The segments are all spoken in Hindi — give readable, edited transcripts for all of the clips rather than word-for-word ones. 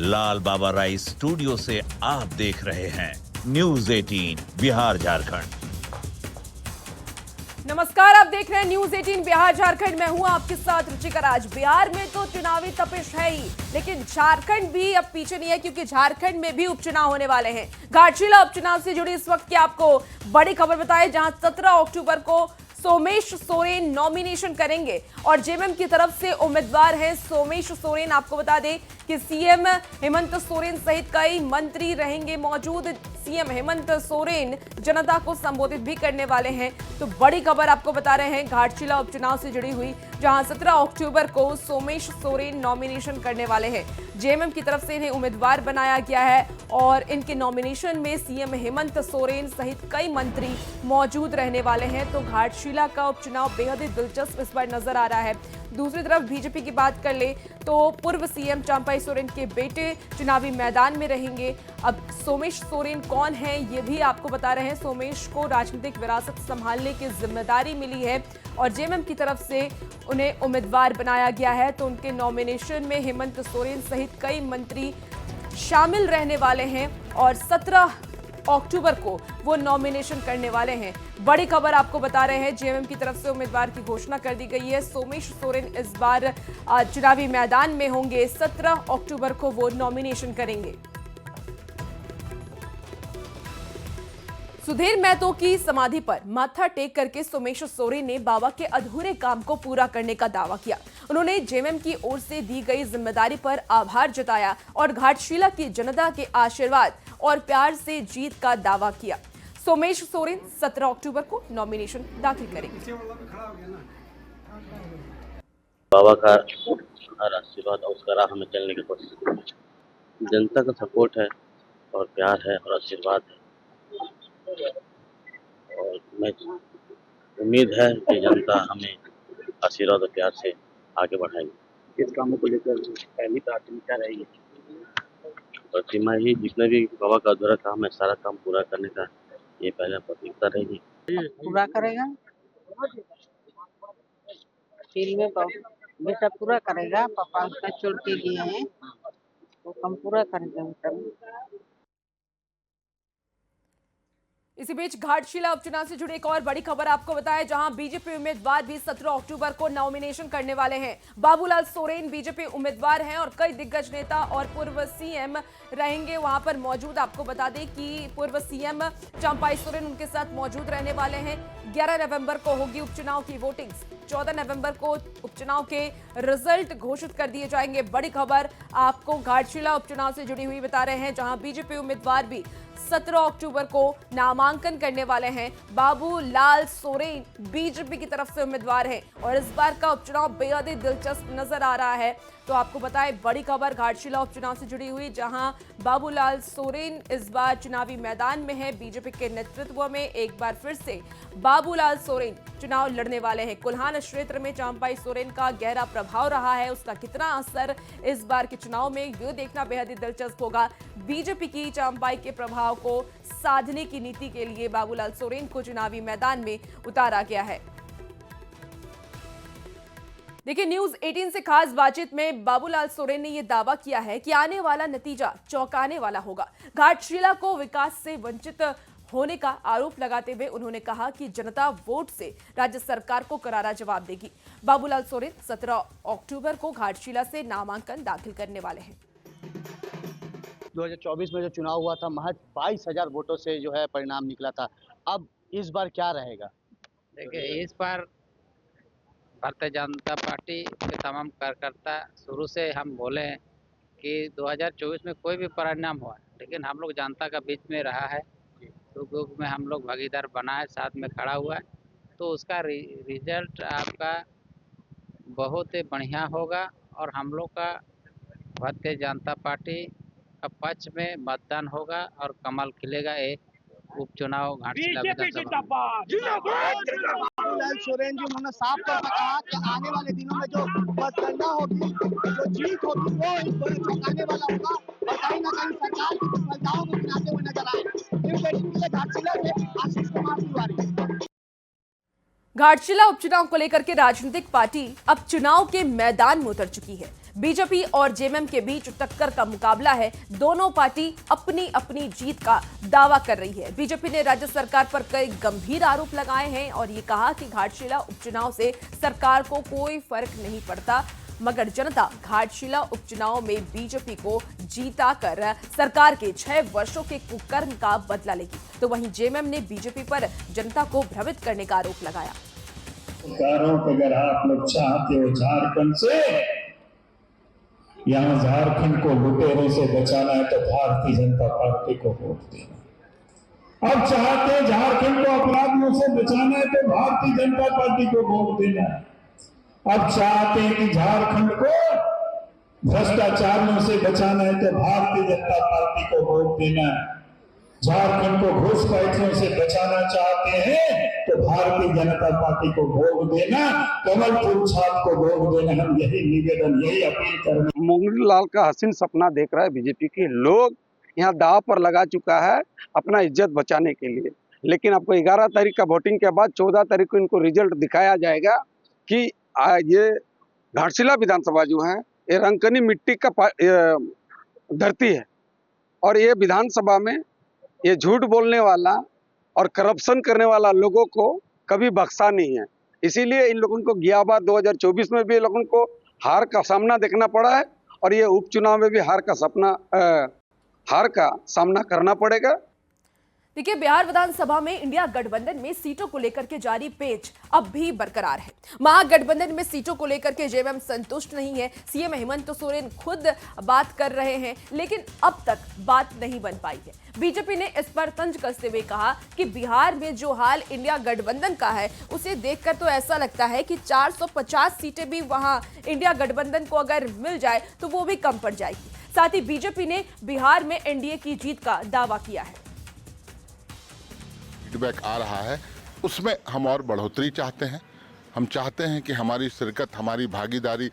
लाल बाबा राय स्टूडियो से आप देख रहे हैं न्यूज 18 बिहार झारखंड। नमस्कार, आप देख रहे हैं न्यूज 18 बिहार झारखंड। मैं हूं आपके साथ रुचिका राज। बिहार में तो चुनावी तपिश है ही, लेकिन झारखंड भी अब पीछे नहीं है, क्योंकि झारखंड में भी उपचुनाव होने वाले हैं। घाटशिला उपचुनाव से जुड़ी इस वक्त की आपको बड़ी खबर बताएं, जहां 17 अक्टूबर को सोमेश सोरेन नॉमिनेशन करेंगे और जेएमएम की तरफ से उम्मीदवार हैं सोमेश सोरेन। आपको बता दें कि सीएम हेमंत सोरेन सहित कई मंत्री रहेंगे मौजूद। सीएम हेमंत सोरेन जनता को संबोधित भी करने वाले हैं। तो बड़ी खबर आपको बता रहे हैं घाटशिला उपचुनाव से जुड़ी हुई, जहां 17 अक्टूबर को सोमेश सोरेन नॉमिनेशन करने वाले हैं। जेएमएम की तरफ से इन्हें उम्मीदवार बनाया गया है और इनके नॉमिनेशन में सीएम हेमंत सोरेन सहित कई मंत्री मौजूद रहने वाले हैं। तो घाटशिला का उपचुनाव बेहद ही दिलचस्प इस बार नजर आ रहा है। दूसरी तरफ बीजेपी की बात कर ले तो पूर्व सीएम चंपाई सोरेन के बेटे चुनावी मैदान में रहेंगे। अब सोमेश सोरेन कौन है ये भी आपको बता रहे हैं। सोमेश को राजनीतिक विरासत संभालने की जिम्मेदारी मिली है और जेएमएम की तरफ से उन्हें उम्मीदवार बनाया गया है। तो उनके नॉमिनेशन में हेमंत सोरेन सहित कई मंत्री शामिल रहने वाले हैं और 17 अक्टूबर को वो नॉमिनेशन करने वाले हैं। बड़ी खबर आपको बता रहे हैं, जेएमएम की तरफ से उम्मीदवार की घोषणा कर दी गई है। सोमेश सोरेन इस बार चुनावी मैदान में होंगे। 17 अक्टूबर को वो नॉमिनेशन करेंगे। सुधीर महतो की समाधि पर माथा टेक करके सोमेश सोरेन ने बाबा के अधूरे काम को पूरा करने का दावा किया। उन्होंने जेएमएम की ओर से दी गई जिम्मेदारी पर आभार जताया और घाटशिला की जनता के आशीर्वाद और प्यार से जीत का दावा किया। सोमेश सोरेन 17 अक्टूबर को नॉमिनेशन दाखिल करेंगे। बाबा का हर आशीर्वाद और उसका राह में चलने की कोशिश, जनता का सपोर्ट है और प्यार है और आशीर्वाद है। और मैं उम्मीद है कि जनता हमें आशीर्वाद और प्यार से आगे बढ़ाएगी। इस कामों को लेकर पहली प्राथमिकता रहेगी प्रतिमा ही, जितने भी बाबा का अधूरा काम है सारा काम पूरा करने का ये पहला प्राथमिकता रहेगी। पूरा करेगा, फिर में बेटा पूरा करेगा। पापा उसका छोड़ के गए हैं, वो काम पूरा करेगा बेटा। इसी बीच घाटशिला उपचुनाव से जुड़ी एक और बड़ी खबर आपको बताएं, जहां बीजेपी उम्मीदवार भी 17 अक्टूबर को नॉमिनेशन करने वाले हैं। बाबूलाल सोरेन बीजेपी उम्मीदवार हैं और कई दिग्गज नेता और पूर्व सीएम रहेंगे वहां पर मौजूद। आपको बता दें कि पूर्व सीएम चंपाई सोरेन उनके साथ मौजूद रहने वाले हैं। 11 नवंबर को होगी उपचुनाव की वोटिंग। 14 नवंबर को उपचुनाव के रिजल्ट घोषित कर दिए जाएंगे। बड़ी खबर आपको घाटशिला उपचुनाव से जुड़ी हुई बता रहे हैं, जहां बीजेपी उम्मीदवार भी 17 अक्टूबर को नामांकन करने वाले हैं। बाबूलाल सोरेन बीजेपी की तरफ से उम्मीदवार हैं और इस बार का उपचुनाव बेहद ही दिलचस्प नजर आ रहा है। तो आपको बताएं बड़ी खबर घाटशिला उपचुनाव से जुड़ी हुई, जहां बाबूलाल सोरेन इस बार चुनावी मैदान में है। बीजेपी के नेतृत्व में एक बार फिर से बाबूलाल सोरेन चुनाव लड़ने वाले हैं। कुल्हान क्षेत्र में चंपाई सोरेन का गहरा प्रभाव रहा है, उसका कितना असर इस बार के चुनाव में ये देखना बेहद ही दिलचस्प होगा। बीजेपी की चंपाई के प्रभाव को साधने की नीति के लिए बाबूलाल सोरेन को चुनावी मैदान में उतारा गया है। देखिए, न्यूज 18 से खास बातचीत में बाबूलाल सोरेन ने यह दावा किया है कि आने वाला नतीजा चौंकाने वाला होगा। घाटशिला को विकास से वंचित होने का आरोप लगाते हुए उन्होंने कहा कि जनता वोट से राज्य सरकार को करारा जवाब देगी। बाबूलाल सोरेन 17 अक्टूबर को घाटशिला से नामांकन दाखिल करने वाले हैं। 2024 में जो चुनाव हुआ था, महज 22,000 वोटों से जो है परिणाम निकला था। अब इस बार क्या रहेगा? देखिए, इस बार भारतीय जनता पार्टी के तमाम कार्यकर्ता शुरू से हम बोले हैं कि 2024 में कोई भी परिणाम हुआ, लेकिन हम लोग जनता का बीच में रहा है, सुख दुख में हम लोग भागीदार बना है, साथ में खड़ा हुआ है। तो उसका रिजल्ट आपका बहुत ही बढ़िया होगा और हम लोग का भारतीय जनता पार्टी का पक्ष में मतदान होगा और कमल खिलेगा। एक उपचुनाव घाटशिला विधानसभा। बाबूलाल सोरेन जी उन्होंने साफ तौर पर कहा कि आने वाले दिनों में जो मतगणना होगी, जो जीत होगी, वो इस बार चौंकाने वाला होगा और कहीं ना कहीं सरकार की विफलताओं को गिनाते हुए नजर आए। न्यूज़ 18 के लिए घाटशिला से आशीष कुमार तिवारी। घाटशिला उपचुनाव को लेकर के राजनीतिक पार्टी अब चुनाव के मैदान में उतर चुकी है। बीजेपी और जेएमएम के बीच टक्कर का मुकाबला है। दोनों पार्टी अपनी अपनी जीत का दावा कर रही है। बीजेपी ने राज्य सरकार पर कई गंभीर आरोप लगाए हैं और ये कहा कि घाटशिला उपचुनाव से सरकार को कोई फर्क नहीं पड़ता, मगर जनता घाटशिला उपचुनाव में बीजेपी को जीता कर सरकार के 6 वर्षों के कुकर्म का बदला लेगी। तो वहीं जेएमएम ने बीजेपी पर जनता को भ्रमित करने का आरोप लगाया। अगर आप लोग चाहते हो झारखंड से, यहाँ झारखंड को लुटेरों से बचाना है तो भारतीय जनता पार्टी को वोट देना। अब चाहते हैं झारखंड को अपराधियों से बचाना है तो भारतीय जनता पार्टी को वोट देना है। अब चाहते हैं कि झारखंड को भ्रष्टाचारियों से बचाना है तो भारतीय जनता पार्टी को वोट देना है। झारखंड को घुसपैठियों से बचाना चाहते हैं तो भारतीय जनता पार्टी को वोट देना, कमल फूल छाप को वोट देना। हम यही निवेदन, यही अपील कर रहे हैं। मुंगली लाल का हसीन सपना देख रहा है बीजेपी के लोग, यहाँ दाव पर लगा चुका है अपना इज्जत बचाने के लिए। लेकिन आपको 11 तारीख का वोटिंग के बाद 14 तारीख को इनको रिजल्ट दिखाया जाएगा कि ये घाटशिला विधानसभा जो है ये रंगकनी मिट्टी का धरती है और ये विधानसभा में ये झूठ बोलने वाला और करप्शन करने वाला लोगों को कभी बख्शा नहीं है। इसीलिए इन लोगों को गया बार 2024 में भी इन लोगों को हार का सामना देखना पड़ा है और ये उपचुनाव में भी हार का सामना करना पड़ेगा। देखिए, बिहार विधानसभा में इंडिया गठबंधन में सीटों को लेकर के जारी पेच अब भी बरकरार है। महागठबंधन में सीटों को लेकर के जेएमएम संतुष्ट नहीं है। सीएम हेमंत सोरेन खुद बात कर रहे हैं, लेकिन अब तक बात नहीं बन पाई है। बीजेपी ने इस पर तंज कसते हुए कहा कि बिहार में जो हाल इंडिया गठबंधन का है उसे देखकर तो ऐसा लगता है कि 450 सीटें भी वहां इंडिया गठबंधन को अगर मिल जाए तो वो भी कम पड़ जाएगी। साथ ही बीजेपी ने बिहार में एनडीए की जीत का दावा किया है। फीडबैक आ रहा है, उसमें हम और बढ़ोतरी चाहते हैं। हम चाहते हैं कि हमारी शिरकत, हमारी भागीदारी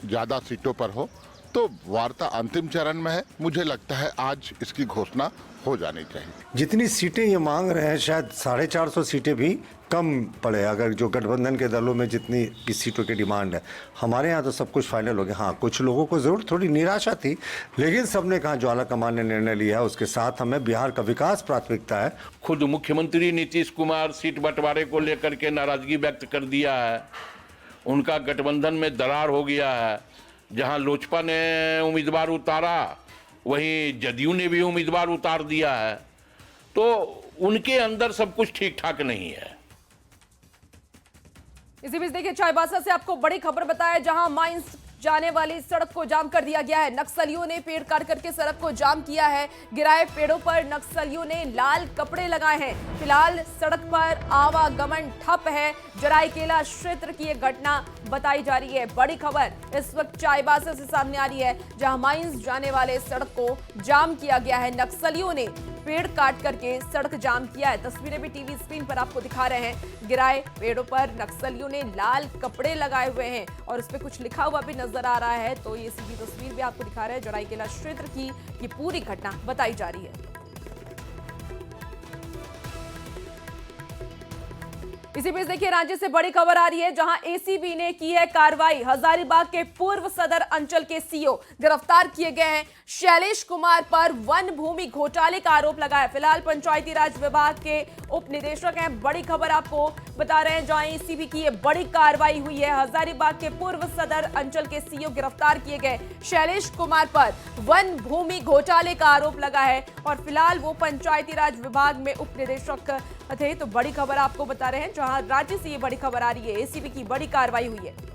ज़्यादा सीटों पर हो। तो वार्ता अंतिम चरण में है। मुझे लगता है आज इसकी घोषणा हो जानी चाहिए। जितनी सीटें ये मांग रहे हैं शायद 450 सीटें भी कम पड़े, अगर जो गठबंधन के दलों में जितनी की सीटों की डिमांड है। हमारे यहाँ तो सब कुछ फाइनल हो गया। हाँ, कुछ लोगों को जरूर थोड़ी निराशा थी, लेकिन सबने कहा जो आला कमान ने निर्णय लिया है उसके साथ हमें बिहार का विकास प्राथमिकता है। खुद मुख्यमंत्री नीतीश कुमार सीट बंटवारे को लेकर के नाराजगी व्यक्त कर दिया है। उनका गठबंधन में दरार हो गया है। जहां लोजपा ने उम्मीदवार उतारा वहीं जदयू ने भी उम्मीदवार उतार दिया है। तो उनके अंदर सब कुछ ठीक ठाक नहीं है। इसी बीच देखिए, चाईबासा से आपको बड़ी खबर बताया, जहां माइंस जाने वाली सड़क को जाम कर दिया गया है। नक्सलियों ने पेड़ काट करके सड़क को जाम किया है। गिराए पेड़ों पर नक्सलियों ने लाल कपड़े लगाए हैं। फिलहाल सड़क पर आवागमन ठप है। जराईकेला क्षेत्र की यह घटना बताई जा रही है। बड़ी खबर इस वक्त चाईबासा से सामने आ रही है, जहां माइंस जाने वाले सड़क को जाम किया गया है। नक्सलियों ने पेड़ काट करके सड़क जाम किया है। तस्वीरें भी टीवी स्क्रीन पर आपको दिखा रहे हैं। गिराए पेड़ों पर नक्सलियों ने लाल कपड़े लगाए हुए हैं और उस पर कुछ लिखा हुआ भी नजर आ रहा है। तो ये सीधी तस्वीर भी आपको दिखा रहे हैं। जराईकेला क्षेत्र की ये पूरी घटना बताई जा रही है। इसी बीच देखिए, रांची से बड़ी खबर आ रही है, जहां एसीबी ने की है कार्रवाई। हजारीबाग के पूर्व सदर अंचल के सीओ गिरफ्तार किए गए हैं। शैलेश कुमार पर वन भूमि घोटाले का आरोप लगा है। फिलहाल पंचायती राज विभाग के उप निदेशक हैं। बड़ी खबर आपको बता रहे हैं, जहां एसीबी की यह बड़ी कार्रवाई हुई है। हजारीबाग के पूर्व सदर अंचल के सीओ गिरफ्तार किए गए। शैलेश कुमार पर वन भूमि घोटाले का आरोप लगा है और फिलहाल वो पंचायती राज विभाग में उप निदेशक थे। तो बड़ी खबर आपको बता रहे हैं, जहां राज्य से ये बड़ी खबर आ रही है, एसीबी की बड़ी कार्रवाई हुई है।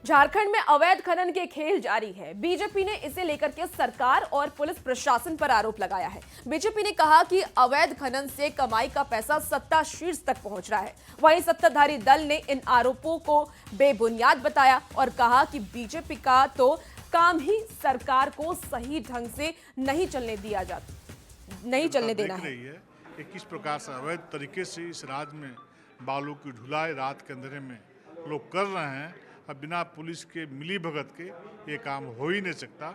झारखंड में अवैध खनन के खेल जारी है। बीजेपी ने इसे लेकर के सरकार और पुलिस प्रशासन पर आरोप लगाया है। बीजेपी ने कहा कि अवैध खनन से कमाई का पैसा सत्ता शीर्ष तक पहुंच रहा है। वहीं सत्ताधारी दल ने इन आरोपों को बेबुनियाद बताया और कहा कि बीजेपी का तो काम ही सरकार को सही ढंग से नहीं चलने देना है। कि किस प्रकार से अवैध तरीके से इस राज्य में बालू की ढुलाई रात के अंधेरे में लोग कर रहे हैं। अब बिना पुलिस के मिली भगत के ये काम हो ही नहीं सकता।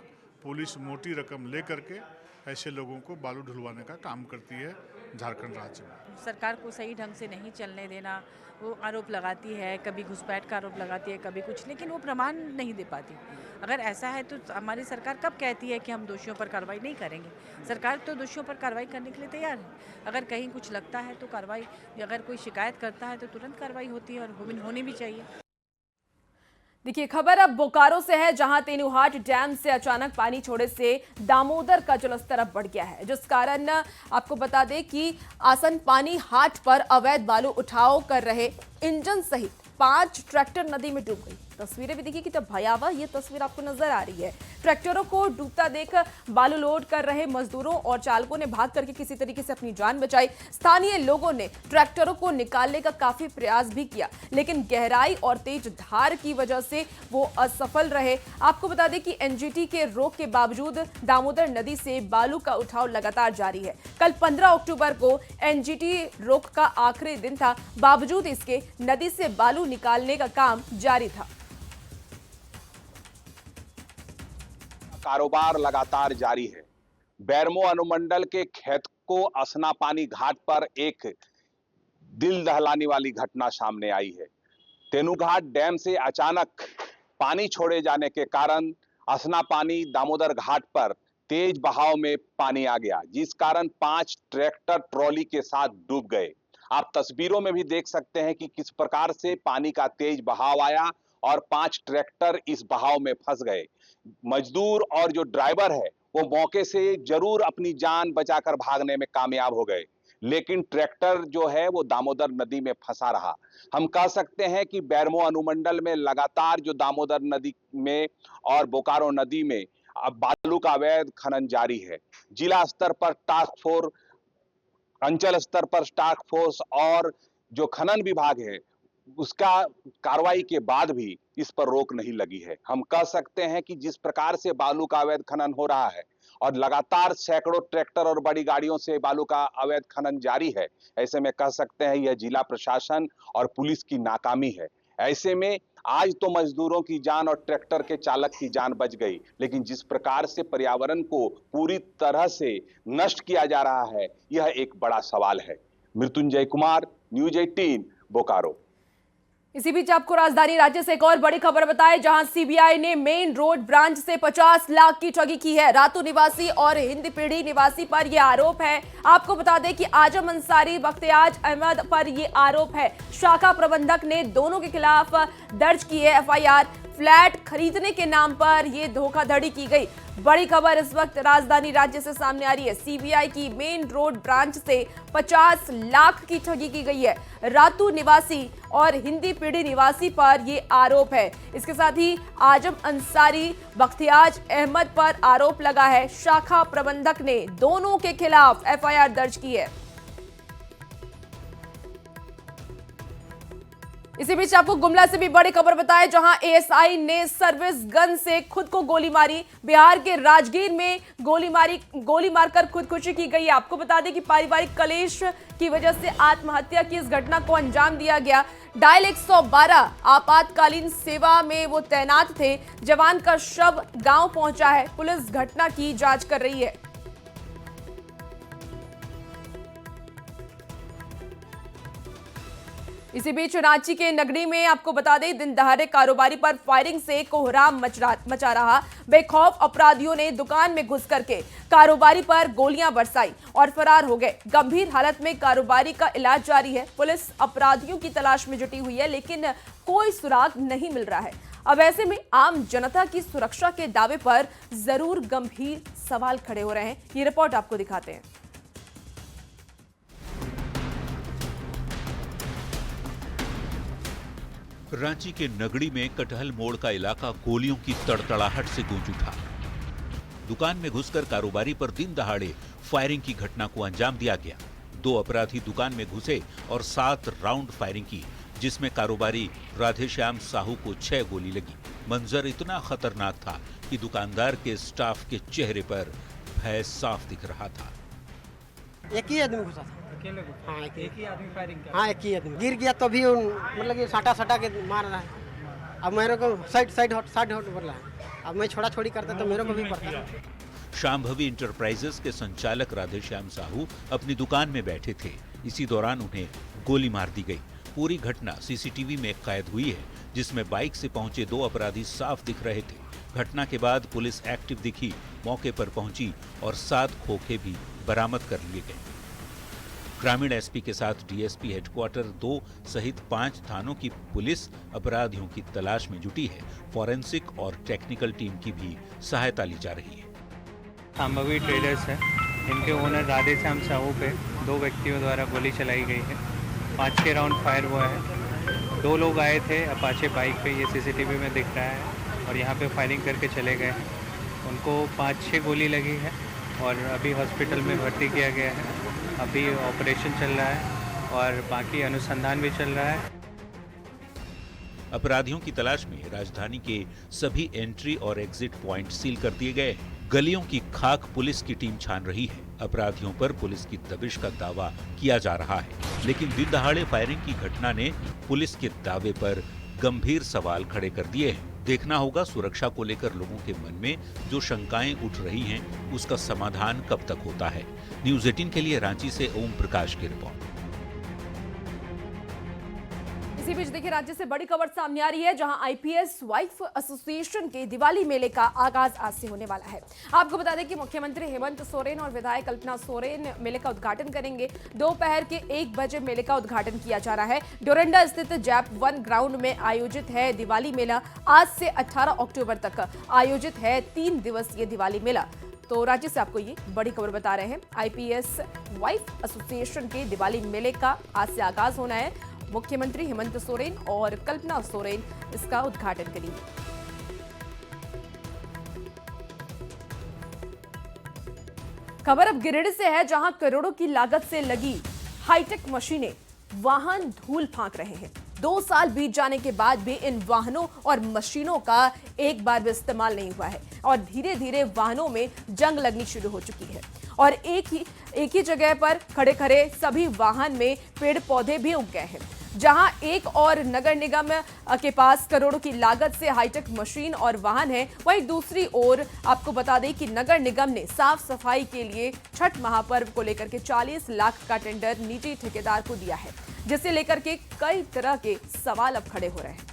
पुलिस मोटी रकम ले करके ऐसे लोगों को बालू ढुलवाने का काम करती है झारखंड राज्य में। सरकार को सही ढंग से नहीं चलने देना, वो आरोप लगाती है, कभी घुसपैठ का आरोप लगाती है, कभी कुछ, लेकिन वो प्रमाण नहीं दे पाती। अगर ऐसा है तो हमारी सरकार कब कहती है कि हम दोषियों पर कार्रवाई नहीं करेंगे? सरकार तो दोषियों पर कार्रवाई करने के लिए तैयार है। अगर कहीं कुछ लगता है तो कार्रवाई, अगर कोई शिकायत करता है तो तुरंत कार्रवाई होती है और होनी भी चाहिए। देखिए खबर अब बोकारो से है, जहां तेनुहाट डैम से अचानक पानी छोड़े से दामोदर का जलस्तर अब बढ़ गया है, जिस कारण आपको बता दें कि आसन पानी हाट पर अवैध बालू उठाव कर रहे इंजन सहित 5 ट्रैक्टर नदी में डूब गई। तस्वीरें भी देखिए कितना भयावह ये तस्वीर आपको नजर आ रही है। ट्रैक्टरों को डूबता देख बालू लोड कर रहे मजदूरों और चालकों ने भाग करके किसी तरीके से अपनी जान बचाई। स्थानीय लोगों ने ट्रैक्टरों को निकालने का काफी प्रयास भी किया, लेकिन गहराई और तेज धार की वजह से वो असफल रहे। आपको बता दें कि एनजीटी के रोक के बावजूद दामोदर नदी से बालू का उठाव लगातार जारी है। कल 15 अक्टूबर को एनजीटी रोक का आखिरी दिन था, बावजूद इसके नदी से बालू निकालने का काम जारी था। कारोबार लगातार जारी है। बैरमो अनुमंडल के खेतको असनापानी घाट पर एक दिल दहलाने वाली घटना सामने आई है। तेनुघाट डैम से अचानक पानी छोड़े जाने के कारण असनापानी दामोदर घाट पर तेज बहाव में पानी आ गया, जिस कारण 5 ट्रैक्टर ट्रॉली के साथ डूब गए। आप तस्वीरों में भी देख सकते हैं कि किस प्रकार से पानी का तेज बहाव आया और 5 ट्रैक्टर इस बहाव में फंस गए। मजदूर और जो ड्राइवर है वो मौके से जरूर अपनी जान बचाकर भागने में कामयाब हो गए, लेकिन ट्रैक्टर जो है वो दामोदर नदी में फंसा रहा। हम कह सकते हैं कि बैरमो अनुमंडल में लगातार जो दामोदर नदी में और बोकारो नदी में अब बालू का अवैध खनन जारी है। जिला स्तर पर टास्क फोर्स, अंचल स्तर पर टास्क फोर्स और जो खनन विभाग है उसका कार्रवाई के बाद भी इस पर रोक नहीं लगी है। हम कह सकते हैं कि जिस प्रकार से बालू का अवैध खनन हो रहा है और लगातार सैकड़ों ट्रैक्टर और बड़ी गाड़ियों से बालू का अवैध खनन जारी है, ऐसे में कह सकते हैं यह जिला प्रशासन और पुलिस की नाकामी है। ऐसे में आज तो मजदूरों की जान और ट्रैक्टर के चालक की जान बच गई, लेकिन जिस प्रकार से पर्यावरण को पूरी तरह से नष्ट किया जा रहा है, यह एक बड़ा सवाल है। मृत्युंजय कुमार, न्यूज 18, बोकारो। इसी बीच आपको राजधानी राज्य से एक और बड़ी खबर बताएं, जहां सीबीआई ने मेन रोड ब्रांच से 50 लाख की ठगी की है। रातू निवासी और हिंद पीढ़ी निवासी पर यह आरोप है। आपको बता दें कि आजम अंसारी, बख्तियाज अहमद पर यह आरोप है। शाखा प्रबंधक ने दोनों के खिलाफ दर्ज की है एफआईआर। फ्लैट खरीदने के नाम पर यह धोखाधड़ी की गई। बड़ी खबर इस वक्त राजधानी राज्य से सामने आ रही है। सीबीआई की मेन रोड ब्रांच से 50 लाख की ठगी की गई है। रातू निवासी और हिंदी पीढ़ी निवासी पर यह आरोप है। इसके साथ ही आजम अंसारी, बख्तियाज अहमद पर आरोप लगा है। शाखा प्रबंधक ने दोनों के खिलाफ एफआईआर दर्ज की है। इसी बीच आपको गुमला से भी बड़ी खबर बताए, जहां एएसआई ने सर्विस गन से खुद को गोली मारी। बिहार के राजगीर में गोली मारकर खुदकुशी की गई। आपको बता दें कि पारिवारिक कलेश की वजह से आत्महत्या की इस घटना को अंजाम दिया गया। डायल 112 आपातकालीन सेवा में वो तैनात थे। जवान का शव गांव पहुंचा है। पुलिस घटना की जांच कर रही है। इसी बीच रांची के नगरी में आपको बता दें, दिन दहाड़े कारोबारी पर फायरिंग से कोहराम मचा रहा। बेखौफ अपराधियों ने दुकान में घुस करके कारोबारी पर गोलियां बरसाई और फरार हो गए। गंभीर हालत में कारोबारी का इलाज जारी है। पुलिस अपराधियों की तलाश में जुटी हुई है, लेकिन कोई सुराग नहीं मिल रहा है। अब ऐसे में आम जनता की सुरक्षा के दावे पर जरूर गंभीर सवाल खड़े हो रहे हैं। ये रिपोर्ट आपको दिखाते हैं। रांची के नगड़ी में कटहल मोड़ का इलाका गोलियों की तड़तड़ाहट से गूंज उठा। दुकान में घुसकर कारोबारी पर दिन दहाड़े फायरिंग की घटना को अंजाम दिया गया। 2 अपराधी दुकान में घुसे और 7 राउंड फायरिंग की, जिसमें कारोबारी राधेश्याम साहू को 6 गोली लगी। मंजर इतना खतरनाक था कि दुकानदार के स्टाफ के चेहरे पर भय साफ दिख रहा था। एक ही आदमी घुसा था। हाँ, एक ही आदमी फायरिंग किया। हाँ, एक ही आदमी गिर गया तो भी मतलब कि साटा के मार रहा है। अब मेरे को साइड हट बोल रहा है। अब मैं छोड़ा छोड़ी करता तो मेरे को भी पड़ता है। शांभवी इंटरप्राइजेस के संचालक राधेश्याम साहू अपनी दुकान में बैठे थे। इसी दौरान उन्हें गोली मार दी गई। पूरी घटना सीसीटीवी में कैद हुई है, जिसमें बाइक से पहुंचे 2 अपराधी साफ दिख रहे थे। घटना के बाद पुलिस एक्टिव दिखी, मौके पर पहुंची और 7 खोखे भी बरामद कर लिए गए। ग्रामीण एसपी के साथ डीएसपी हेडक्वार्टर 2 सहित 5 थानों की पुलिस अपराधियों की तलाश में जुटी है। फॉरेंसिक और टेक्निकल टीम की भी सहायता ली जा रही है। शांभवी ट्रेडर्स है, इनके ओनर राधेश्याम साहू पे 2 व्यक्तियों द्वारा गोली चलाई गई है। 5-6 राउंड फायर हुआ है। 2 लोग आए थे अपाचे बाइक पे, ये सीसीटीवी में दिख रहा है, और यहाँ पे फायरिंग करके चले गए। उनको 5-6 गोली लगी है और अभी हॉस्पिटल में भर्ती किया गया है। अभी ऑपरेशन चल रहा है और बाकी अनुसंधान भी चल रहा है। अपराधियों की तलाश में राजधानी के सभी एंट्री और एग्जिट पॉइंट सील कर दिए गए। गलियों की खाक पुलिस की टीम छान रही है। अपराधियों पर पुलिस की दबिश का दावा किया जा रहा है, लेकिन दिन दहाड़े फायरिंग की घटना ने पुलिस के दावे पर गंभीर सवाल खड़े कर दिए हैं। देखना होगा सुरक्षा को लेकर लोगों के मन में जो शंकाएं उठ रही हैं, उसका समाधान कब तक होता है। न्यूज़ 18 के लिए रांची से ओम प्रकाश की रिपोर्ट। इसी बीच देखिए, राज्य से बड़ी खबर सामने आ रही है, जहां आईपीएस वाइफ एसोसिएशन के दिवाली मेले का आगाज आज से होने वाला है। आपको बता दें कि मुख्यमंत्री हेमंत सोरेन और विधायक कल्पना सोरेन मेले का उद्घाटन करेंगे। दोपहर के 1 बजे मेले का उद्घाटन किया जा रहा है। डोरंडा स्थित जैप 1 ग्राउंड में आयोजित है दिवाली मेला। आज से 18 अक्टूबर तक आयोजित है 3 दिवसीय दिवाली मेला। तो राज्य से आपको ये बड़ी खबर बता रहे हैं, आईपीएस वाइफ एसोसिएशन के दिवाली मेले का आज से आगाज होना है। मुख्यमंत्री हेमंत सोरेन और कल्पना सोरेन इसका उद्घाटन करेंगे। खबर अब गिरिडीह से है, जहां करोड़ों की लागत से लगी हाईटेक मशीनें वाहन धूल फांक रहे हैं। 2 साल बीत जाने के बाद भी इन वाहनों और मशीनों का एक बार भी इस्तेमाल नहीं हुआ है और धीरे धीरे वाहनों में जंग लगनी शुरू हो चुकी है और एक ही जगह पर खड़े खड़े सभी वाहन में पेड़ पौधे भी उग गए हैं। जहां एक और नगर निगम के पास करोड़ों की लागत से हाईटेक मशीन और वाहन है, वहीं दूसरी ओर आपको बता दें कि नगर निगम ने साफ सफाई के लिए छठ महापर्व को लेकर के 40 लाख का टेंडर निजी ठेकेदार को दिया है, जिसे लेकर के कई तरह के सवाल अब खड़े हो रहे हैं।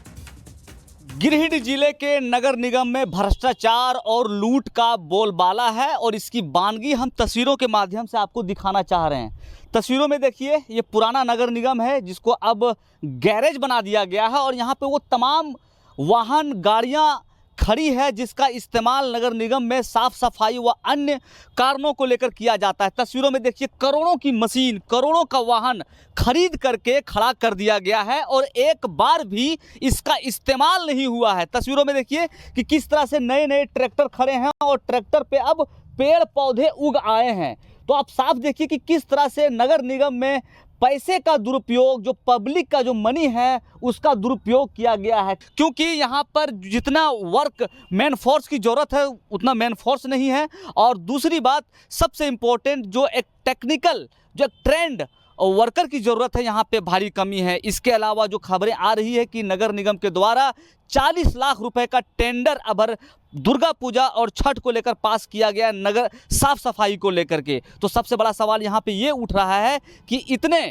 गिरिडीह जिले के नगर निगम में भ्रष्टाचार और लूट का बोलबाला है और इसकी वानगी हम तस्वीरों के माध्यम से आपको दिखाना चाह रहे हैं। तस्वीरों में देखिए, ये पुराना नगर निगम है जिसको अब गैरेज बना दिया गया है और यहाँ पे वो तमाम वाहन गाड़ियाँ खड़ी है जिसका इस्तेमाल नगर निगम में साफ सफाई व अन्य कारणों को लेकर किया जाता है। तस्वीरों में देखिए, करोड़ों की मशीन, करोड़ों का वाहन खरीद करके खड़ा कर दिया गया है और एक बार भी इसका इस्तेमाल नहीं हुआ है। तस्वीरों में देखिए कि किस तरह से नए नए ट्रैक्टर खड़े हैं और ट्रैक्टर पे अब पेड़ पौधे उग आए हैं। तो आप साफ देखिए कि किस तरह से नगर निगम में पैसे का दुरुपयोग, जो पब्लिक का जो मनी है उसका दुरुपयोग किया गया है, क्योंकि यहाँ पर जितना वर्क मैन फोर्स की ज़रूरत है उतना मैन फोर्स नहीं है। और दूसरी बात सबसे इम्पोर्टेंट, जो एक टेक्निकल, जो एक ट्रेंड वर्कर की ज़रूरत है, यहाँ पे भारी कमी है। इसके अलावा जो खबरें आ रही है कि नगर निगम के द्वारा 40 लाख रुपए का टेंडर अबर दुर्गा पूजा और छठ को लेकर पास किया गया, नगर साफ सफाई को लेकर के। तो सबसे बड़ा सवाल यहाँ पे ये उठ रहा है कि इतने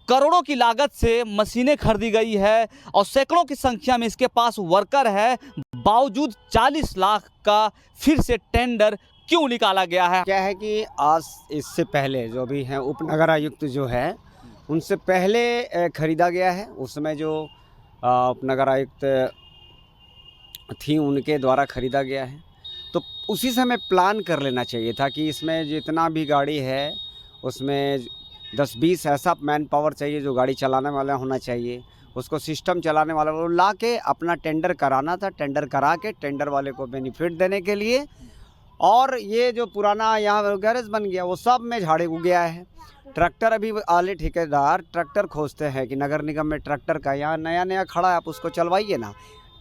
करोड़ों की लागत से मशीनें खरीदी गई है और सैकड़ों की संख्या में इसके पास वर्कर है, बावजूद 40 लाख का फिर से टेंडर क्यों निकाला गया है? क्या है कि आज इससे पहले जो भी हैं उप नगर आयुक्त जो है उनसे पहले खरीदा गया है। उस समय जो उप नगर आयुक्त थी उनके द्वारा खरीदा गया है, तो उसी समय प्लान कर लेना चाहिए था कि इसमें जितना भी गाड़ी है उसमें 10-20 ऐसा मैन पावर चाहिए जो गाड़ी चलाने वाला होना चाहिए, उसको सिस्टम चलाने वाला वो ला के अपना टेंडर कराना था। टेंडर करा के टेंडर वाले को बेनिफिट देने के लिए, और ये जो पुराना यहाँ गैरेज बन गया वो सब में झाड़े उग गया है। ट्रैक्टर अभी आले ठेकेदार ट्रैक्टर खोजते हैं कि नगर निगम में ट्रैक्टर का यहाँ नया नया खड़ा है, आप उसको चलवाइए ना।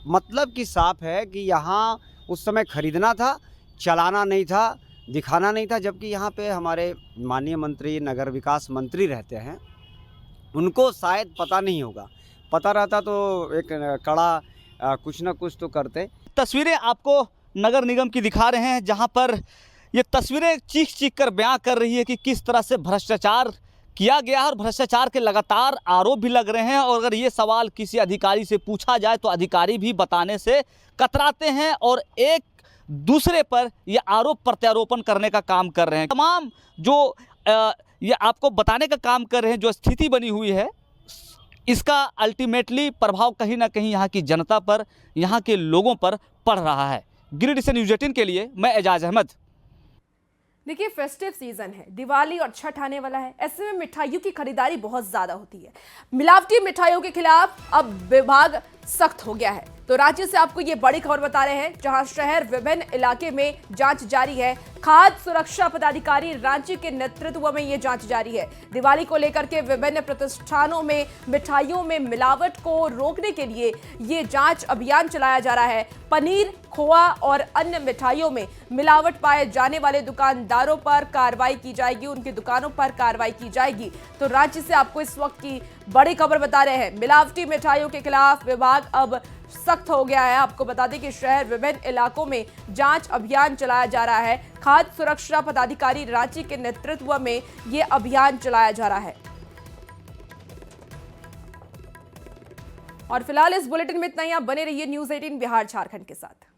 मतलब कि साफ है कि यहाँ उस समय खरीदना था, चलाना नहीं था, दिखाना नहीं था। जबकि यहाँ पे हमारे माननीय मंत्री, नगर विकास मंत्री रहते हैं, उनको शायद पता नहीं होगा। पता रहता तो एक कड़ा कुछ ना कुछ तो करते। तस्वीरें आपको नगर निगम की दिखा रहे हैं, जहां पर ये तस्वीरें चीख चीख कर बयां कर रही है कि किस तरह से भ्रष्टाचार किया गया है और भ्रष्टाचार के लगातार आरोप भी लग रहे हैं। और अगर ये सवाल किसी अधिकारी से पूछा जाए तो अधिकारी भी बताने से कतराते हैं और एक दूसरे पर ये आरोप प्रत्यारोपण करने का काम कर रहे हैं। तमाम जो ये आपको बताने का काम कर रहे हैं, जो स्थिति बनी हुई है, इसका अल्टीमेटली प्रभाव कहीं ना कहीं यहाँ की जनता पर, यहाँ के लोगों पर पड़ रहा है। गिरिडीह से न्यूज़ 18 के लिए मैं एजाज अहमद। देखिए, फेस्टिव सीजन है, दिवाली और छठ आने वाला है। ऐसे में मिठाइयों की खरीदारी बहुत ज्यादा होती है। मिलावटी मिठाइयों के खिलाफ अब विभाग सख्त हो गया है। तो राज्य से आपको ये बड़ी खबर बता रहे हैं, जहां शहर विभिन्न इलाके में जांच जारी है। खाद्य सुरक्षा पदाधिकारी रांची के नेतृत्व में ये जांच जारी है। दिवाली को लेकर के विभिन्न प्रतिष्ठानों में मिठाइयों में मिलावट को रोकने के लिए ये जांच अभियान चलाया जा रहा है। पनीर, खोआ और अन्य मिठाइयों में मिलावट पाए जाने वाले दुकानदारों पर कार्रवाई की जाएगी, उनकी दुकानों पर कार्रवाई की जाएगी। तो राज्य से आपको इस वक्त की बड़ी खबर बता रहे हैं, मिलावटी मिठाइयों के खिलाफ विभाग अब सख्त हो गया है। आपको बता दें कि शहर विभिन्न इलाकों में जांच अभियान चलाया जा रहा है। खाद्य सुरक्षा पदाधिकारी रांची के नेतृत्व में यह अभियान चलाया जा रहा है। और फिलहाल इस बुलेटिन में इतना ही। आप बने रहिए न्यूज़ 18 बिहार झारखंड के साथ।